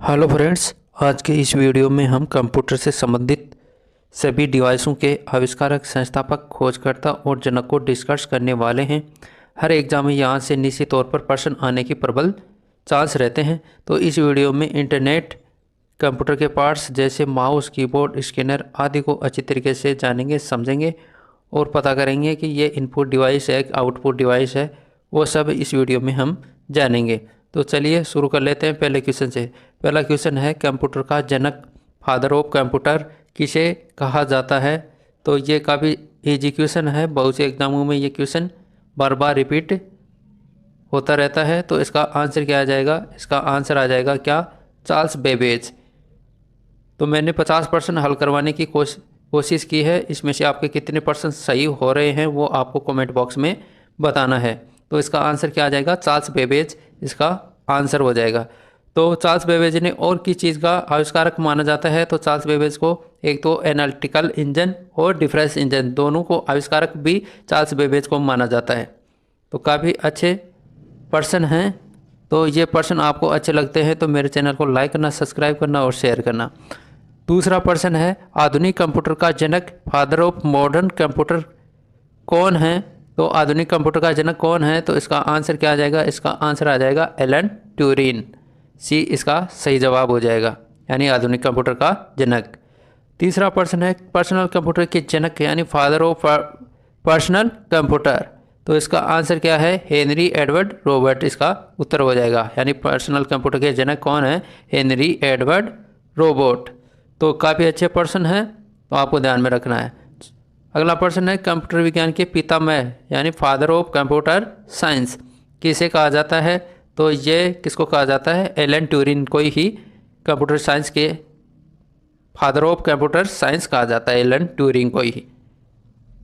Hello friends, आज के इस वीडियो में हम कंप्यूटर से संबंधित सभी डिवाइसों के आविष्कारक, संस्थापक, खोजकर्ता और जनक को डिस्कस करने वाले हैं। हर एग्जाम में यहाँ से निश्चित तौर पर प्रश्न आने की प्रबल चांस रहते हैं। तो इस वीडियो में इंटरनेट, कंप्यूटर के पार्ट्स जैसे माउस, कीबोर्ड, स्कैनर आदि को अच्छी तरीके से जानेंगे, समझेंगे और पता करेंगे कि ये इनपुट डिवाइस है, आउटपुट डिवाइस है, वो सब इस वीडियो में हम जानेंगे। तो चलिए शुरू कर लेते हैं पहले क्वेश्चन से। पहला क्वेश्चन है, कंप्यूटर का जनक, फादर ऑफ कंप्यूटर किसे कहा जाता है? तो ये काफ़ी इजी क्वेश्चन है, बहुत से एग्जामों में ये क्वेश्चन बार बार रिपीट होता रहता है। तो इसका आंसर क्या आ जाएगा? इसका आंसर आ जाएगा क्या? Charles Babbage. तो मैंने 50% हल करवाने की कोशिश की है। इसमें से आपके कितने परसेंट सही हो रहे हैं वो आपको कमेंट बॉक्स में बताना है। तो इसका आंसर क्या आ जाएगा? चार्ल्स बेबेज इसका आंसर हो जाएगा। तो चार्ल्स बेबेज ने और किस चीज़ का आविष्कारक माना जाता है? तो चार्ल्स बेबेज को एक तो एनालिटिकल इंजन और डिफरेंस इंजन दोनों को आविष्कारक भी चार्ल्स बेबेज को माना जाता है। तो काफ़ी अच्छे पर्सन हैं। तो ये पर्सन आपको अच्छे लगते हैं तो मेरे चैनल को लाइक करना, सब्सक्राइब करना और शेयर करना। दूसरा पर्सन है, आधुनिक कंप्यूटर का जनक, फादर ऑफ मॉडर्न कंप्यूटर कौन है? तो आधुनिक कंप्यूटर का जनक कौन है? तो इसका आंसर क्या आ जाएगा? इसका आंसर आ जाएगा एलन ट्यूरिंग। सी इसका सही जवाब हो जाएगा, यानी आधुनिक कंप्यूटर का जनक। तीसरा पर्सन है, पर्सनल कंप्यूटर के जनक यानी फादर ऑफ पर्सनल कंप्यूटर। तो इसका आंसर क्या है? हेनरी एडवर्ड रॉबर्ट इसका उत्तर हो जाएगा, यानी पर्सनल कंप्यूटर के जनक कौन है? Henry Edward Robert. तो काफ़ी अच्छे पर्सन हैं, तो आपको ध्यान में रखना है। अगला प्रश्न है, कंप्यूटर विज्ञान के पितामह यानी फादर ऑफ कंप्यूटर साइंस किसे कहा जाता है? तो ये किसको कहा जाता है? एलन ट्यूरिंग को ही कंप्यूटर साइंस के फादर ऑफ कंप्यूटर साइंस कहा जाता है, एलन ट्यूरिंग को ही।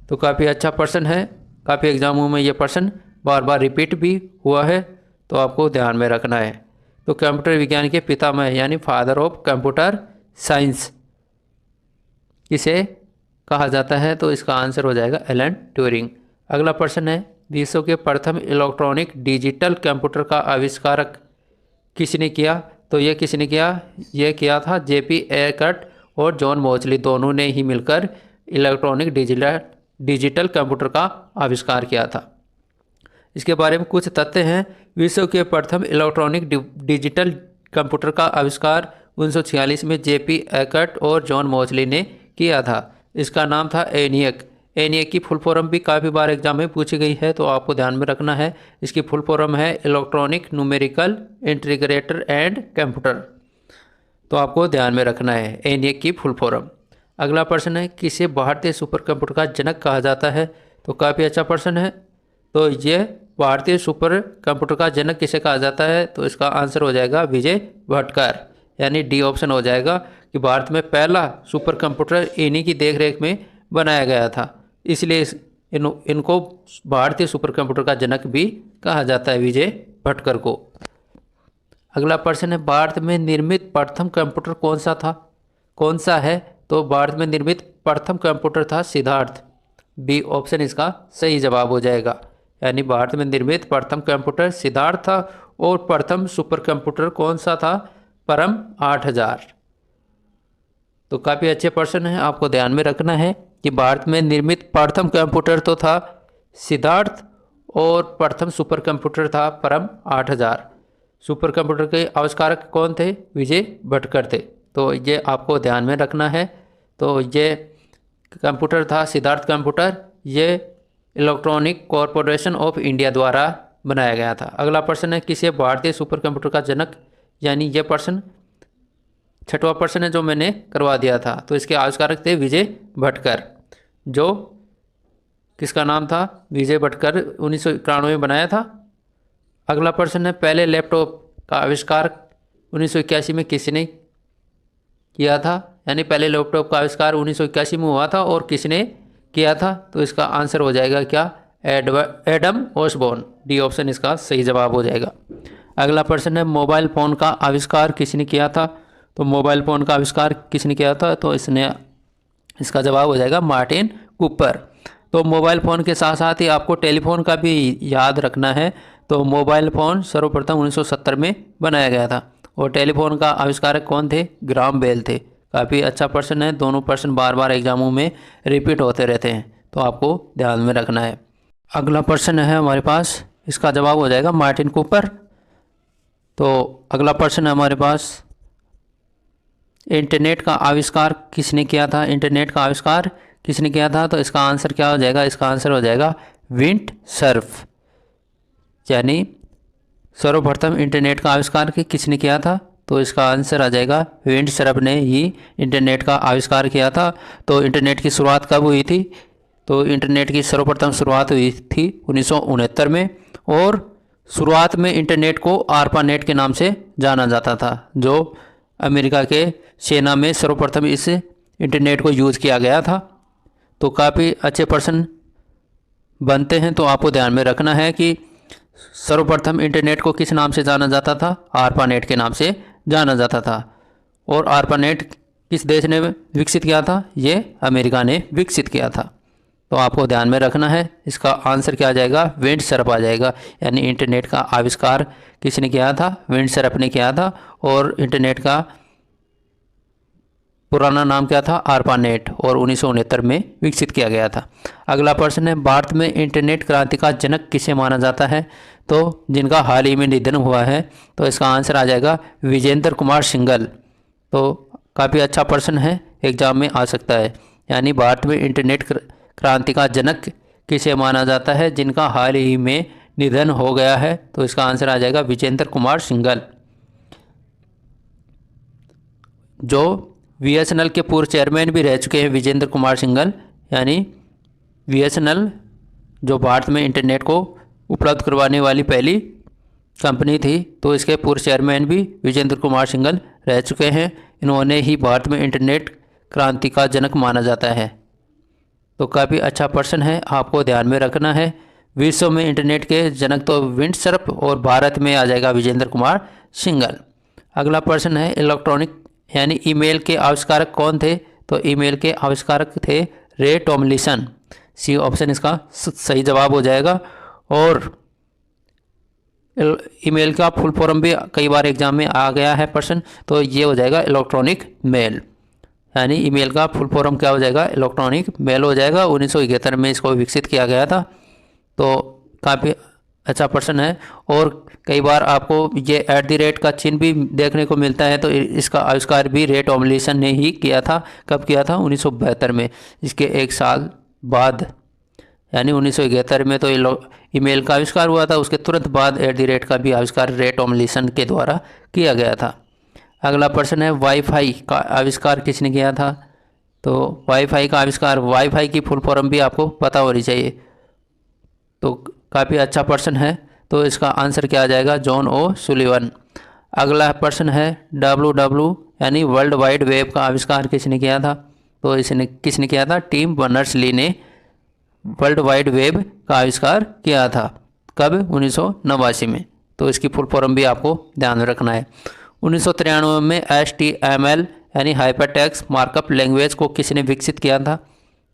तो काफ़ी अच्छा प्रश्न है, काफ़ी एग्जामों में ये प्रश्न बार बार रिपीट भी हुआ है, तो आपको ध्यान में रखना है। तो कंप्यूटर विज्ञान के पितामह यानी फादर ऑफ कंप्यूटर साइंस किसे कहा जाता है? तो इसका आंसर हो जाएगा एलन ट्यूरिंग। अगला प्रश्न है, विश्व के प्रथम इलेक्ट्रॉनिक डिजिटल कंप्यूटर का आविष्कारक किसने किया? तो ये किसने किया? ये किया था जेपी एकर्ट और जॉन मोजली, दोनों ने ही मिलकर इलेक्ट्रॉनिक डिजिटल कंप्यूटर का आविष्कार किया था। इसके बारे में कुछ तथ्य हैं। विश्व के प्रथम इलेक्ट्रॉनिक डिजिटल कंप्यूटर का आविष्कार 1946 में जेपी एकर्ट और जॉन मोजली ने किया था। इसका नाम था एनियक। एनियक की फुल फॉर्म भी काफ़ी बार एग्जाम में पूछी गई है, तो आपको ध्यान में रखना है। इसकी फुल फॉर्म है electronic numerical integrator and computer. तो आपको ध्यान में रखना है एनियक की फुल फॉर्म। अगला प्रश्न है, किसे भारतीय सुपर कंप्यूटर का जनक कहा जाता है? तो काफ़ी अच्छा प्रश्न है। तो ये भारतीय सुपर कंप्यूटर का जनक किसे कहा जाता है? तो इसका आंसर हो जाएगा विजय भटकर, यानी डी ऑप्शन हो जाएगा कि भारत में पहला सुपर कंप्यूटर इन्हीं की देखरेख में बनाया गया था, इसलिए इनको भारतीय सुपर कंप्यूटर का जनक भी कहा जाता है, विजय भटकर को। अगला प्रश्न है, भारत में निर्मित प्रथम कंप्यूटर कौन सा है? तो भारत में निर्मित प्रथम कंप्यूटर था सिद्धार्थ। बी ऑप्शन इसका सही जवाब हो जाएगा, यानी भारत में निर्मित प्रथम कंप्यूटर सिद्धार्थ था। और प्रथम सुपर कंप्यूटर कौन सा था? परम 8000। तो काफ़ी अच्छे प्रश्न हैं, आपको ध्यान में रखना है कि भारत में निर्मित प्रथम कंप्यूटर तो था सिद्धार्थ और प्रथम सुपर कंप्यूटर था परम 8000। सुपर कंप्यूटर के आविष्कारक कौन थे? विजय भटकर थे। तो ये आपको ध्यान में रखना है। तो ये कंप्यूटर था सिद्धार्थ कंप्यूटर, ये इलेक्ट्रॉनिक कॉरपोरेशन ऑफ इंडिया द्वारा बनाया गया था। अगला प्रश्न है, किसे भारतीय सुपर कंप्यूटर का जनक, यानी ये प्रश्न छठवां प्रश्न है जो मैंने करवा दिया था। तो इसके आविष्कारक थे विजय भटकर, जो किसका नाम था? विजय भटकर 1991 में बनाया था। अगला प्रश्न है, पहले लैपटॉप का आविष्कार 1981 में किसने किया था? यानी पहले लैपटॉप का आविष्कार 1981 में हुआ था और किसने किया था? तो इसका आंसर हो जाएगा क्या? Adam Osborne. डी ऑप्शन इसका सही जवाब हो जाएगा। अगला प्रश्न है, मोबाइल फ़ोन का आविष्कार किसने किया था? तो मोबाइल फ़ोन का आविष्कार किसने किया था? तो इसका जवाब हो जाएगा मार्टिन कूपर। तो मोबाइल फ़ोन के साथ साथ ही आपको टेलीफोन का भी याद रखना है। तो मोबाइल फ़ोन सर्वप्रथम 1970 में बनाया गया था और टेलीफोन का आविष्कारक कौन थे? ग्राहम बेल थे। काफ़ी अच्छा प्रश्न है, दोनों प्रश्न बार बार एग्जामों में रिपीट होते रहते हैं, तो आपको ध्यान में रखना है। अगला प्रश्न है हमारे पास, इसका जवाब हो जाएगा मार्टिन कूपर। तो अगला प्रश्न है हमारे पास, इंटरनेट का आविष्कार किसने किया था? इंटरनेट का आविष्कार किसने किया था? तो इसका आंसर क्या हो जाएगा? इसका आंसर हो जाएगा विंडसर्फ। यानी सर्वप्रथम इंटरनेट का आविष्कार किसने किया था? तो इसका आंसर आ जाएगा विंडसर्फ ने ही इंटरनेट का आविष्कार किया था। तो इंटरनेट की शुरुआत कब हुई थी? तो इंटरनेट की सर्वप्रथम शुरुआत हुई थी 1969 में, और शुरुआत में इंटरनेट को आरपानेट के नाम से जाना जाता था, जो अमेरिका के सेना में सर्वप्रथम इस इंटरनेट को यूज़ किया गया था। तो काफ़ी अच्छे प्रश्न बनते हैं, तो आपको ध्यान में रखना है कि सर्वप्रथम इंटरनेट को किस नाम से जाना जाता था? आरपानेट के नाम से जाना जाता था। और आरपानेट किस देश ने विकसित किया था? ये अमेरिका ने विकसित किया था। तो आपको ध्यान में रखना है, इसका आंसर क्या आ जाएगा? विंडसर्फ आ जाएगा। यानी इंटरनेट का आविष्कार किसने किया था? विंडसर्फ ने किया था। और इंटरनेट का पुराना नाम क्या था? आरपानेट, और 1969 में विकसित किया गया था। अगला प्रश्न है, भारत में इंटरनेट क्रांति का जनक किसे माना जाता है? तो जिनका हाल ही में निधन हुआ है, तो इसका आंसर आ जाएगा विजेंद्र कुमार सिंघल। तो काफ़ी अच्छा प्रश्न है, एग्जाम में आ सकता है। यानी भारत में इंटरनेट क्रांति का जनक किसे माना जाता है, जिनका हाल ही में निधन हो गया है? तो इसका आंसर आ जाएगा विजेंद्र कुमार सिंघल, जो बीएसएनएल के पूर्व चेयरमैन भी रह चुके हैं विजेंद्र कुमार सिंघल। यानी बीएसएनएल जो भारत में इंटरनेट को उपलब्ध करवाने वाली पहली कंपनी थी, तो इसके पूर्व चेयरमैन भी विजेंद्र कुमार सिंघल रह चुके हैं। इन्होंने ही भारत में इंटरनेट क्रांति का जनक माना जाता है। तो काफ़ी अच्छा प्रश्न है, आपको ध्यान में रखना है। विश्व में इंटरनेट के जनक तो विंडसर्फ, और भारत में आ जाएगा विजेंद्र कुमार सिंघल। अगला प्रश्न है, इलेक्ट्रॉनिक यानी ईमेल के आविष्कारक कौन थे? तो ईमेल के आविष्कारक थे रे टॉमलिंसन। सी ऑप्शन इसका सही जवाब हो जाएगा। और ईमेल का फुल फॉर्म भी कई बार एग्जाम में आ गया है प्रश्न, तो ये हो जाएगा इलेक्ट्रॉनिक मेल। यानी ईमेल का फुल फॉर्म क्या हो जाएगा? इलेक्ट्रॉनिक मेल हो जाएगा। 1971 में इसको विकसित किया गया था। तो काफ़ी अच्छा प्रश्न है। और कई बार आपको ये @ का चिन्ह भी देखने को मिलता है, तो इसका आविष्कार भी रे टॉमलिंसन ने ही किया था। कब किया था? 1972 में। इसके एक साल बाद यानी 1971 में तो ईमेल का आविष्कार हुआ था, उसके तुरंत बाद @ का भी आविष्कार रे टॉमलिंसन के द्वारा किया गया था। अगला प्रश्न है, वाईफाई का आविष्कार किसने किया था? तो वाईफाई का आविष्कार, वाईफाई की फुल फॉर्म भी आपको पता होनी चाहिए। तो काफ़ी अच्छा प्रश्न है, तो इसका आंसर क्या आ जाएगा? जॉन ओ सुलिवन। अगला प्रश्न है, WW यानी वर्ल्ड वाइड वेब का आविष्कार किसने किया था? तो इसने किसने किया था? टिम बर्नर्स-ली ने वर्ल्ड वाइड वेब का आविष्कार किया था। कब? 1989 में। तो इसकी फुल फॉर्म भी आपको ध्यान में रखना है। 1993 में HTML यानी हाइपरटेक्स्ट मार्कअप लैंग्वेज को किसने विकसित किया था?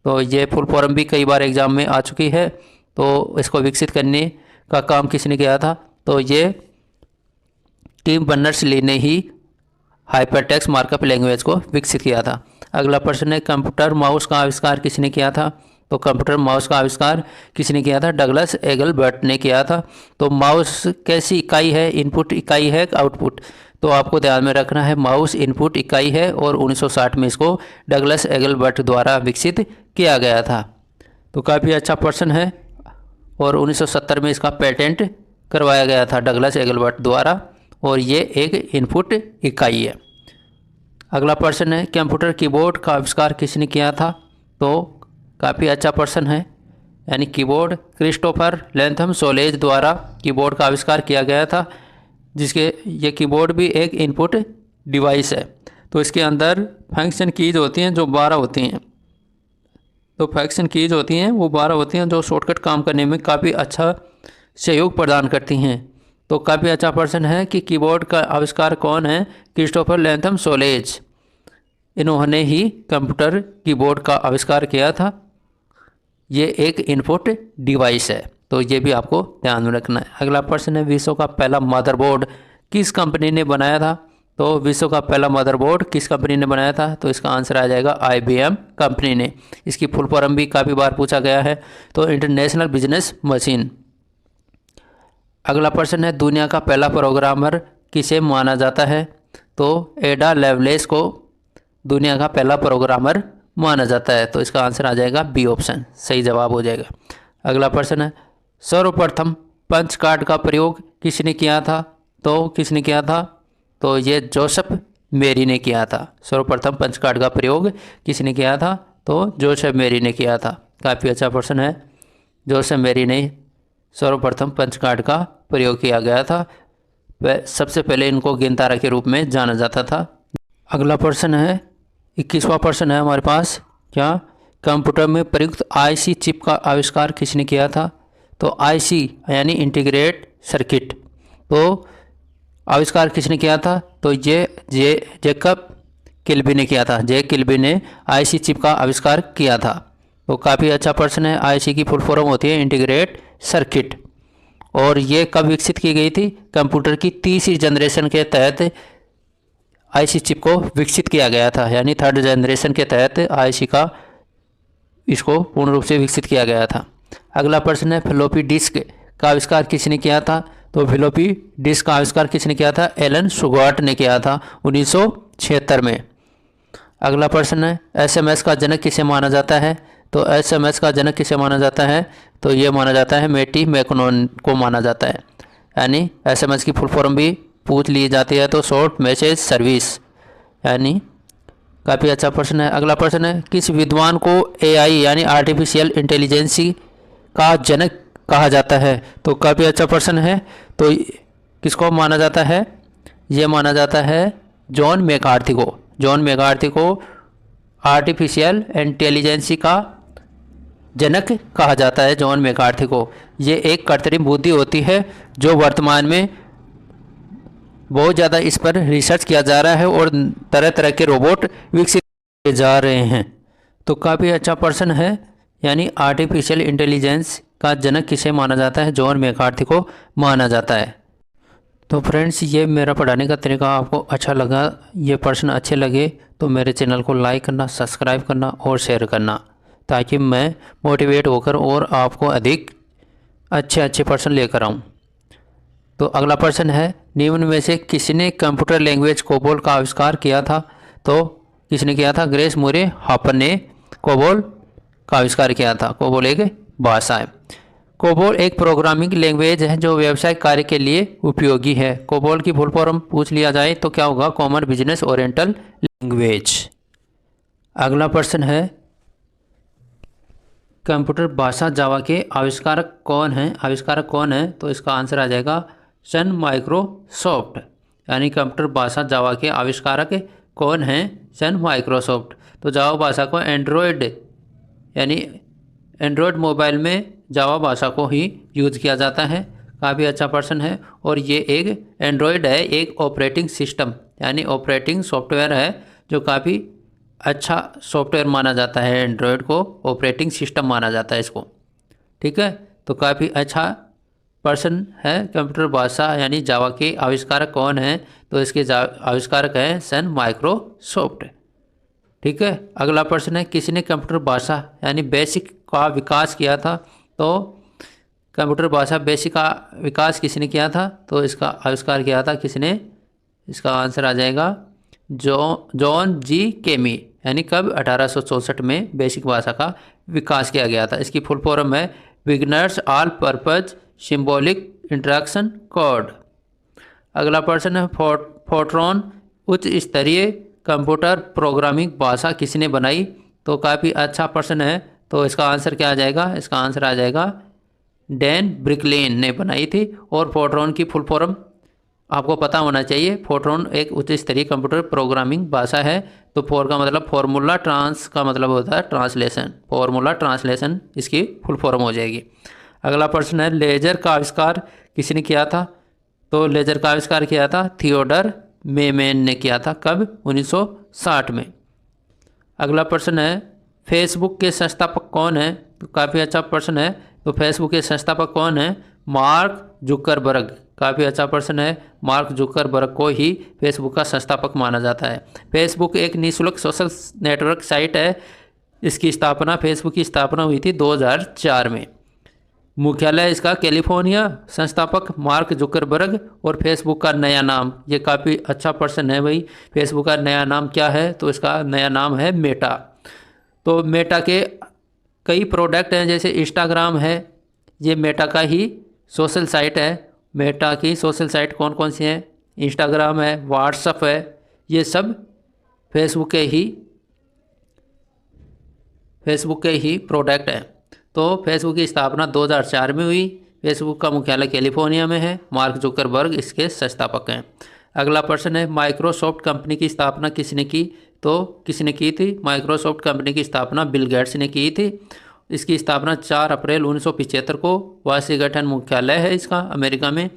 तो ये फुल फॉर्म भी कई बार एग्जाम में आ चुकी है। तो इसको विकसित करने का काम किसने किया था? तो ये टिम बर्नर्स-ली ने ही हाइपरटेक्स्ट मार्कअप लैंग्वेज को विकसित किया था। अगला प्रश्न है, कंप्यूटर माउस का आविष्कार किसने किया था? तो कंप्यूटर माउस का आविष्कार किसने किया था? डगलस एगलबर्ट ने किया था। तो माउस कैसी इकाई है? इनपुट इकाई है, आउटपुट? तो आपको ध्यान में रखना है, माउस इनपुट इकाई है, और 1960 में इसको डगलस एगलबर्ट द्वारा विकसित किया गया था। तो काफ़ी अच्छा प्रश्न है, और 1970 में इसका पेटेंट करवाया गया था डगलस एगलबर्ट द्वारा, और ये एक इनपुट इकाई है। अगला प्रश्न है, कंप्यूटर कीबोर्ड का आविष्कार किसने किया था? तो काफ़ी अच्छा प्रश्न है। यानी कीबोर्ड क्रिस्टोफर लेंथम सोलेज द्वारा कीबोर्ड का आविष्कार किया गया था, जिसके ये कीबोर्ड भी एक इनपुट डिवाइस है। तो इसके अंदर फंक्शन कीज होती हैं जो 12 होती हैं। तो फंक्शन कीज होती हैं वो 12 होती हैं, जो शॉर्टकट काम करने में काफ़ी अच्छा सहयोग प्रदान करती हैं। तो काफ़ी अच्छा प्रश्न है कि कीबोर्ड का आविष्कार कौन है? Christopher Latham Sholes. इन्होंने ही कंप्यूटर कीबोर्ड का आविष्कार किया था। ये एक इनपुट डिवाइस है, तो ये भी आपको ध्यान में रखना है। अगला प्रश्न है, विश्व का पहला मदरबोर्ड किस कंपनी ने बनाया था? तो विश्व का पहला मदरबोर्ड किस कंपनी ने बनाया था? तो इसका आंसर आ जाएगा IBM कंपनी ने। इसकी फुल फॉर्म भी काफ़ी बार पूछा गया है, तो इंटरनेशनल बिजनेस मशीन। अगला प्रश्न है, दुनिया का पहला प्रोग्रामर किसे माना जाता है? तो एडा लवलेस को दुनिया का पहला प्रोग्रामर माना जाता है, तो इसका आंसर आ जाएगा बी ऑप्शन, सही जवाब हो जाएगा। अगला प्रश्न है, सर्वप्रथम पंच कार्ड का प्रयोग किसने किया था? तो किसने किया था? तो ये जोसेफ मेरी ने किया था। सर्वप्रथम पंच कार्ड का प्रयोग किसने किया था? तो जोसेफ मेरी ने किया था। काफ़ी अच्छा प्रश्न है। जोसेफ मेरी ने सर्वप्रथम पंच कार्ड का प्रयोग किया गया था। वह सबसे पहले इनको गिनतारा के रूप में जाना जाता था। अगला प्रश्न है, 21वां प्रश्न है हमारे पास, क्या कंप्यूटर में प्रयुक्त IC चिप का आविष्कार किसने किया था? तो IC यानी इंटीग्रेट सर्किट, तो आविष्कार किसने किया था? तो ये जेकब किल्बी ने किया था। जे किल्बी ने IC चिप का आविष्कार किया था। तो काफ़ी अच्छा प्रश्न है। IC की फुल फॉर्म होती है इंटीग्रेट सर्किट, और ये कब विकसित की गई थी? कंप्यूटर की तीसरी जनरेशन के तहत IC चिप को विकसित किया गया था, यानी थर्ड जनरेशन के तहत IC का इसको पूर्ण रूप से विकसित किया गया था। अगला प्रश्न है, फ्लॉपी डिस्क का आविष्कार किसने किया था? तो फ्लॉपी डिस्क का आविष्कार किसने किया था? एलन शुगार्ट ने किया था 1976 में। अगला प्रश्न है, SMS का जनक किसे माना जाता है? तो SMS का जनक किसे माना जाता है? तो ये माना जाता है मैटी मैकनोन को माना जाता है, यानी SMS की फुल फॉर्म भी पूछ ली जाती है, तो शॉर्ट मैसेज सर्विस, यानी काफ़ी अच्छा प्रश्न है। अगला प्रश्न है, किस विद्वान को AI यानी आर्टिफिशियल इंटेलिजेंसी का जनक कहा जाता है? तो काफ़ी अच्छा प्रश्न है। तो किसको माना जाता है? ये माना जाता है जॉन मैकार्थी को। जॉन मैकार्थी को आर्टिफिशियल इंटेलिजेंसी का जनक कहा जाता है, जॉन मैकार्थी को। ये एक कृत्रिम बुद्धि होती है जो वर्तमान में बहुत ज़्यादा इस पर रिसर्च किया जा रहा है और तरह तरह के रोबोट विकसित किए जा रहे हैं। तो काफ़ी अच्छा प्रश्न है, यानी आर्टिफिशियल इंटेलिजेंस का जनक किसे माना जाता है? जॉन मैकार्थी को माना जाता है। तो फ्रेंड्स, ये मेरा पढ़ाने का तरीका आपको अच्छा लगा, ये प्रश्न अच्छे लगे तो मेरे चैनल को लाइक करना, सब्सक्राइब करना और शेयर करना, ताकि मैं मोटिवेट होकर और आपको अधिक अच्छे प्रश्न लेकर आऊँ। तो अगला प्रश्न है, निम्न में से किसने कंप्यूटर लैंग्वेज कोबोल का आविष्कार किया था? तो किसने किया था? ग्रेस मूरे हापर ने कोबोल का आविष्कार किया था। कोबोल एक भाषा है। कोबोल एक प्रोग्रामिंग लैंग्वेज है जो व्यावसायिक कार्य के लिए उपयोगी है। कोबोल की फुल फॉर्म पूछ लिया जाए तो क्या होगा? Common business oriental language. अगला प्रश्न है, कंप्यूटर भाषा जावा के आविष्कारक कौन है? आविष्कारक कौन है? तो इसका आंसर आ जाएगा सन माइक्रोसॉफ्ट, यानी कंप्यूटर भाषा जावा के आविष्कारक कौन हैं? सन माइक्रोसॉफ्ट। तो जावा भाषा को एंड्रॉयड यानी एंड्रॉयड मोबाइल में जावा भाषा को ही यूज़ किया जाता है। काफ़ी अच्छा प्रश्न है। और ये एक एंड्रॉयड है, एक ऑपरेटिंग सिस्टम यानी ऑपरेटिंग सॉफ्टवेयर है जो काफ़ी अच्छा सॉफ्टवेयर माना जाता है। एंड्रॉयड को ऑपरेटिंग सिस्टम माना जाता है इसको, ठीक है। तो काफ़ी अच्छा प्रश्न है। कंप्यूटर भाषा यानी जावा के आविष्कारक कौन हैं? तो इसके आविष्कारक हैं सन माइक्रोसॉफ्ट, ठीक है। अगला प्रश्न है, किसने कंप्यूटर भाषा यानी बेसिक का विकास किया था? तो कंप्यूटर भाषा बेसिक का विकास किसने किया था? तो इसका आविष्कार किया था किसने? इसका आंसर आ जाएगा जॉन जी केमी, यानी कब? 1864 में बेसिक भाषा का विकास किया गया था। इसकी फुल फॉर्म है beginners all purpose symbolic interaction code. अगला प्रश्न है, फोर्ट्रॉन उच्च स्तरीय कंप्यूटर प्रोग्रामिंग भाषा किसने बनाई? तो काफ़ी अच्छा प्रश्न है। तो इसका आंसर क्या आ जाएगा? इसका आंसर आ जाएगा डैन ब्रिकलेन ने बनाई थी। और फोर्ट्रॉन की फुल फॉर्म आपको पता होना चाहिए। फोर्ट्रॉन एक उच्च स्तरीय कंप्यूटर प्रोग्रामिंग भाषा है। तो फोर का मतलब फॉर्मूला, ट्रांस का मतलब होता है ट्रांसलेशन, फॉर्मूला ट्रांसलेशन इसकी फुल फॉर्म हो जाएगी। अगला प्रश्न है, लेजर का आविष्कार किसने किया था? तो लेजर का आविष्कार किया था थियोडर मेमेन ने किया था। कब? 1960 में। अगला प्रश्न है, फेसबुक के संस्थापक कौन है? तो काफ़ी अच्छा प्रश्न है। तो फेसबुक के संस्थापक कौन है? Mark Zuckerberg. काफ़ी अच्छा प्रश्न है। मार्क जुकरबर्ग को ही फेसबुक का संस्थापक माना जाता है। फेसबुक एक निःशुल्क सोशल नेटवर्क साइट है। इसकी स्थापना, फेसबुक की स्थापना हुई थी 2004 में। मुख्यालय इसका कैलिफोर्निया। संस्थापक मार्क जुकरबर्ग। और फेसबुक का नया नाम, ये काफ़ी अच्छा प्रश्न है भाई। फेसबुक का नया नाम क्या है? तो इसका नया नाम है मेटा। तो मेटा के कई प्रोडक्ट हैं, जैसे इंस्टाग्राम है, ये मेटा का ही सोशल साइट है। मेटा की सोशल साइट कौन कौन सी हैं? इंस्टाग्राम है, व्हाट्सएप है, ये सब फेसबुक के ही प्रोडक्ट हैं। तो फेसबुक की स्थापना 2004 में हुई। फेसबुक का मुख्यालय कैलिफोर्निया में है। मार्क जुकरबर्ग इसके संस्थापक हैं। अगला प्रश्न है, माइक्रोसॉफ्ट कंपनी की स्थापना किसने की? तो किसने की थी? माइक्रोसॉफ्ट कंपनी की स्थापना बिल गेट्स ने की थी। इसकी स्थापना 4 अप्रैल 1975 को। वाशिंगटन मुख्यालय है इसका, अमेरिका में।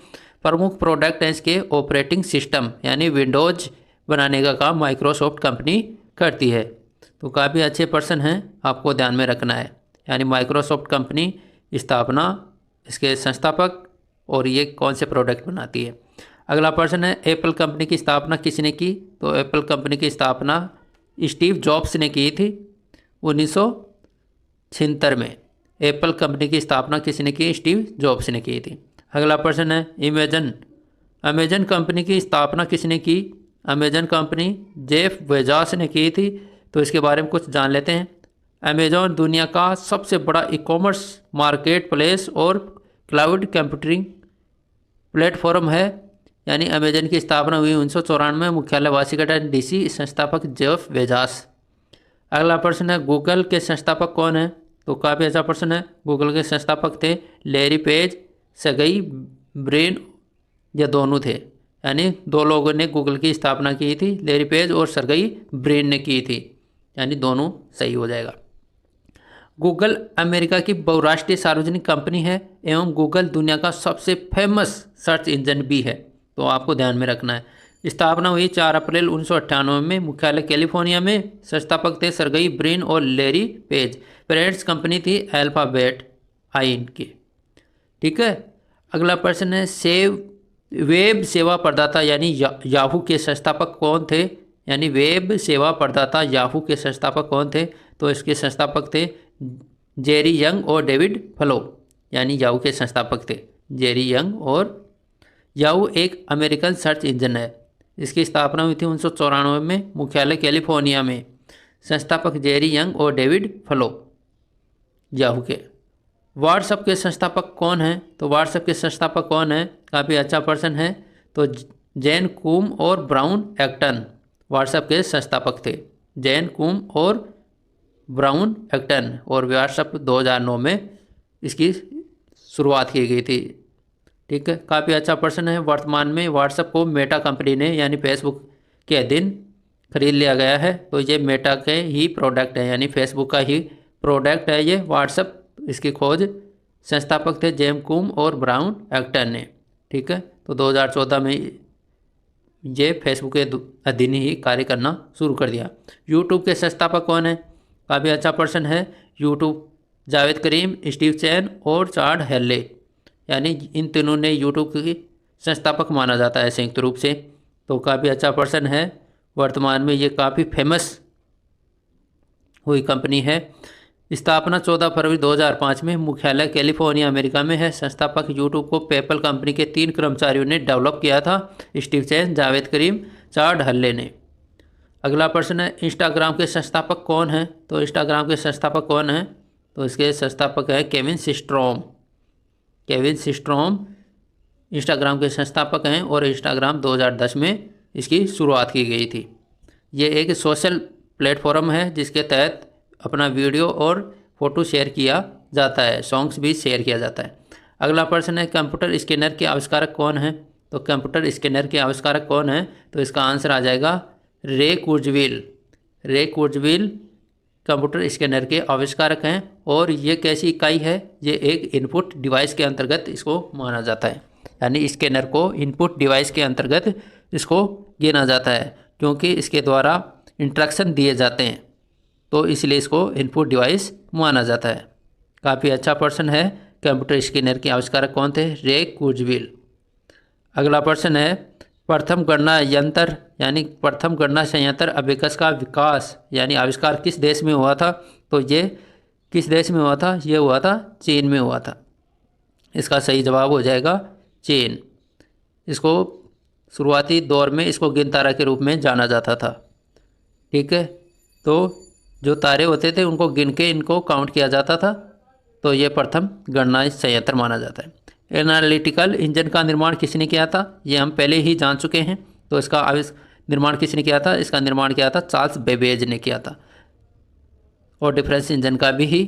प्रमुख प्रोडक्ट हैं इसके ऑपरेटिंग सिस्टम, यानी विंडोज बनाने का काम माइक्रोसॉफ्ट कंपनी करती है। तो काफ़ी अच्छे प्रश्न हैं, आपको ध्यान में रखना है। यानी माइक्रोसॉफ्ट कंपनी, स्थापना, इसके संस्थापक और ये कौन से प्रोडक्ट बनाती है। अगला प्रश्न है, एप्पल कंपनी की स्थापना किसने की? तो एप्पल कंपनी की स्थापना स्टीव जॉब्स ने की थी 1976 में। एप्पल कंपनी की स्थापना किसने की? स्टीव जॉब्स ने की थी। अगला प्रश्न है, अमेजन कंपनी की स्थापना किसने की? अमेजन कंपनी जेफ बेजोस ने की थी। तो इसके बारे में कुछ जान लेते हैं। अमेजॉन दुनिया का सबसे बड़ा ई कॉमर्स मार्केट प्लेस और क्लाउड कंप्यूटिंग प्लेटफॉर्म है। यानी अमेजन की स्थापना हुई 1994 में। मुख्यालय वाशिंगटन डीसी। संस्थापक जेफ बेजोस। अगला प्रश्न है, गूगल के संस्थापक कौन है? तो काफ़ी अच्छा प्रश्न है। गूगल के संस्थापक थे लैरी पेज, सर्गेई ब्रिन, या दोनों थे। यानी दो लोगों ने गूगल की स्थापना की थी, लैरी पेज और सर्गेई ब्रिन ने की थी। यानी दोनों सही हो जाएगा। गूगल अमेरिका की बहुराष्ट्रीय सार्वजनिक कंपनी है एवं गूगल दुनिया का सबसे फेमस सर्च इंजन भी है। तो आपको ध्यान में रखना है। स्थापना हुई 4 अप्रैल 1998 में। मुख्यालय कैलिफोर्निया में। संस्थापक थे सर्गेई ब्रिन और लैरी पेज। पेरेंट्स कंपनी थी अल्फाबेट इंक की। ठीक है। अगला प्रश्न है, वेब सेवा प्रदाता यानी याहू के संस्थापक कौन थे? यानी वेब सेवा प्रदाता याहू के संस्थापक कौन थे? तो इसके संस्थापक थे जेरी यंग और डेविड फ्लो। यानी याहू के संस्थापक थे जेरी यंग। और याहू एक अमेरिकन सर्च इंजन है। इसकी स्थापना हुई थी 1994 में। मुख्यालय कैलिफोर्निया में। संस्थापक जेरी यंग और डेविड फ्लो याहू के। व्हाट्सएप के संस्थापक कौन हैं? तो व्हाट्सएप के संस्थापक कौन हैं? काफ़ी अच्छा प्रश्न है। तो जैन कुम और ब्राउन एक्टन व्हाट्सएप के संस्थापक थे। जैन कुम और ब्राउन एक्टन। और व्हाट्सएप 2009 में इसकी शुरुआत की गई थी। ठीक है। काफ़ी अच्छा प्रश्न है। वर्तमान में व्हाट्सएप को मेटा कंपनी ने यानी फेसबुक के अधीन खरीद लिया गया है। तो ये मेटा के ही प्रोडक्ट है, यानी फेसबुक का ही प्रोडक्ट है ये व्हाट्सएप। इसकी खोज संस्थापक थे जेम कुम और ब्राउन एक्टन ने। ठीक है। तो 2014 में ये फेसबुक के अधीन ही कार्य करना शुरू कर दिया। यूट्यूब के संस्थापक कौन है? काफ़ी अच्छा प्रश्न है। यूट्यूब जावेद करीम, स्टीव चैन और चार्ड हेले। यानी इन तीनों ने यूट्यूब की संस्थापक माना जाता है संयुक्त रूप से। तो काफ़ी अच्छा प्रश्न है। वर्तमान में ये काफ़ी फेमस हुई कंपनी है। स्थापना 14 फरवरी 2005 में। मुख्यालय कैलिफोर्निया अमेरिका में है। संस्थापक यूट्यूब को पेपल कंपनी के 3 कर्मचारियों ने डेवलप किया था, स्टीव चैन, जावेद करीम, चार्ड हल्ले ने। अगला प्रश्न है, इंस्टाग्राम के संस्थापक कौन हैं? तो इंस्टाग्राम के संस्थापक कौन हैं? तो इसके संस्थापक है Kevin Systrom. Kevin Systrom Instagram के संस्थापक हैं और इंस्टाग्राम 2010 में इसकी शुरुआत की गई थी। ये एक सोशल प्लेटफॉर्म है जिसके तहत अपना वीडियो और फोटो शेयर किया जाता है, सॉन्ग्स भी शेयर किया जाता है। अगला प्रश्न है, कंप्यूटर स्कैनर के आविष्कारक कौन है? तो कंप्यूटर स्कैनर के आविष्कारक कौन है? तो इसका आंसर आ जाएगा रे कुर्जवेल। रे कुर्जवेल कंप्यूटर स्कैनर के आविष्कारक हैं। और ये कैसी इकाई है? ये एक इनपुट डिवाइस के अंतर्गत इसको माना जाता है। यानी स्कैनर को इनपुट डिवाइस के अंतर्गत इसको गिना जाता है, क्योंकि इसके द्वारा इंस्ट्रक्शन दिए जाते हैं, तो इसलिए इसको इनपुट डिवाइस माना जाता है। काफ़ी अच्छा प्रश्न है कंप्यूटर स्कैनर के आविष्कारक कौन थे? रे कुर्जवेल। अगला प्रश्न है प्रथम गणना यंत्र यानी प्रथम गणना संयंत्र अबेकस का विकास यानी आविष्कार किस देश में हुआ था? तो ये किस देश में हुआ था? ये हुआ था चीन में हुआ था। इसका सही जवाब हो जाएगा चीन। इसको शुरुआती दौर में इसको गिन तारा के रूप में जाना जाता था। ठीक है, तो जो तारे होते थे उनको गिन के इनको काउंट किया जाता था, तो ये प्रथम गणना संयंत्र माना जाता है। एनालिटिकल इंजन का निर्माण किसने किया था? ये हम पहले ही जान चुके हैं। तो इसका निर्माण किसने किया था? इसका निर्माण किया था चार्ल्स बेबेज ने किया था। और डिफरेंस इंजन का भी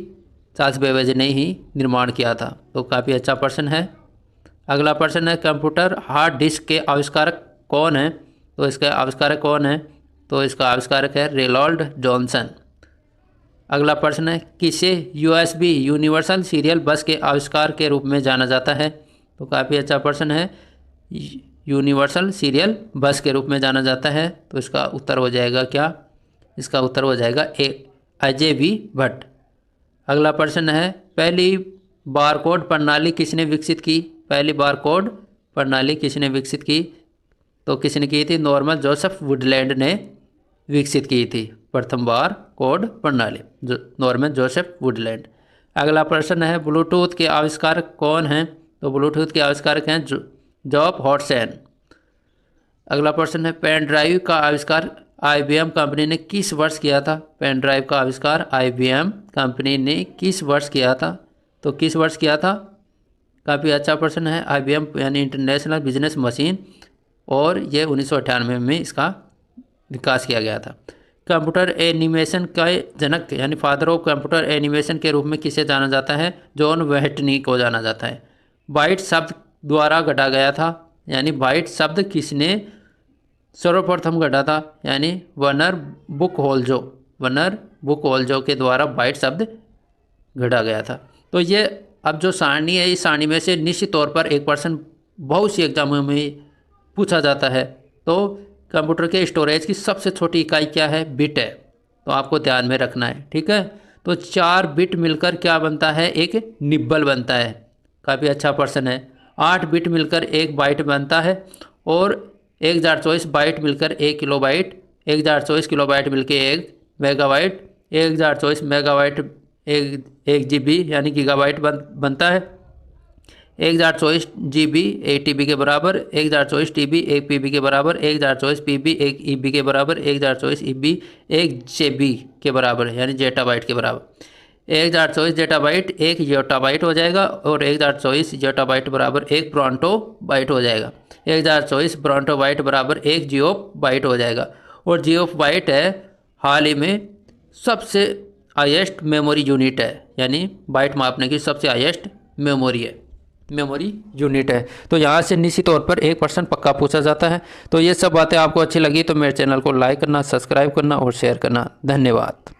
चार्ल्स बेबेज ने ही निर्माण किया था। तो काफ़ी अच्छा प्रश्न है। अगला प्रश्न है कंप्यूटर हार्ड डिस्क के आविष्कारक कौन है? तो इसका आविष्कारक कौन है? तो इसका आविष्कारक है रेनॉल्ड जॉनसन। अगला प्रश्न है किसे USB यूनिवर्सल सीरियल बस के आविष्कार के रूप में जाना जाता है? तो काफ़ी अच्छा प्रश्न है। यूनिवर्सल सीरियल बस के रूप में जाना जाता है। तो इसका उत्तर हो जाएगा क्या? इसका उत्तर हो जाएगा अजय V भट्ट। अगला प्रश्न है पहली बारकोड प्रणाली किसने विकसित की? पहली बारकोड प्रणाली किसने विकसित की? तो किसने की थी? नॉर्मन जोसेफ वुडलैंड ने विकसित की थी प्रथम बार कोड प्रणाली, जो नॉर्मन जोसेफ वुडलैंड। अगला प्रश्न है ब्लूटूथ के आविष्कारक कौन हैं? तो ब्लूटूथ के आविष्कारक हैं जॉब हॉटसन। अगला प्रश्न है पेन ड्राइव का आविष्कार IBM कंपनी ने किस वर्ष किया था? पेन ड्राइव का आविष्कार IBM कंपनी ने किस वर्ष किया था? तो किस वर्ष किया था? काफ़ी अच्छा प्रश्न है। IBM यानी इंटरनेशनल बिजनेस मशीन, और ये 1998 में इसका विकास किया गया था। कंप्यूटर एनिमेशन का जनक यानी फादर ऑफ कंप्यूटर एनिमेशन के रूप में किसे जाना जाता है? जॉन व्हेटनी को जाना जाता है। बाइट शब्द द्वारा गढ़ा गया था, यानी बाइट शब्द किसने सर्वप्रथम गढ़ा था? यानी वर्नर बुकहोल्जो। वर्नर बुकहोल्जो के द्वारा बाइट शब्द गढ़ा गया था। तो ये अब जो सारणी है, इस सारणी में से निश्चित तौर पर एक प्रश्न बहुत सी एग्जामों में पूछा जाता है। तो कंप्यूटर के स्टोरेज की सबसे छोटी इकाई क्या है? बिट है। तो आपको ध्यान में रखना है। ठीक है, तो 4 बिट मिलकर क्या बनता है? एक निब्बल बनता है। काफ़ी अच्छा प्रश्न है। 8 बिट मिलकर 1 बाइट बनता है, और 1024 बाइट मिलकर 1 किलोबाइट, 1024 किलोबाइट मिलकर 1 मेगाबाइट, 1024 मेगाबाइट 1 GB यानी गीगाबाइट बनता है। 1024 GB 1 TB के बराबर, 1024 TB 1 PB के बराबर, 1024 PB 1 EB के बराबर, 1024 EB 1 JB के बराबर यानी जेटाबाइट के बराबर। 1024 जेटाबाइट 1 योटाबाइट हो जाएगा, और 1024 योटाबाइट बराबर 1 ब्रॉन्टो बाइट हो जाएगा। 1024 ब्रॉन्टो बाइट बराबर 1 जियोप बाइट हो जाएगा। और जियोप बाइट है हाल ही में सबसे हाईएस्ट मेमोरी यूनिट है, यानी बाइट मापने की सबसे हाईएस्ट मेमोरी यूनिट है। तो यहाँ से निश्चित तौर पर 1% पक्का पूछा जाता है। तो ये सब बातें आपको अच्छी लगी तो मेरे चैनल को लाइक करना, सब्सक्राइब करना और शेयर करना। धन्यवाद।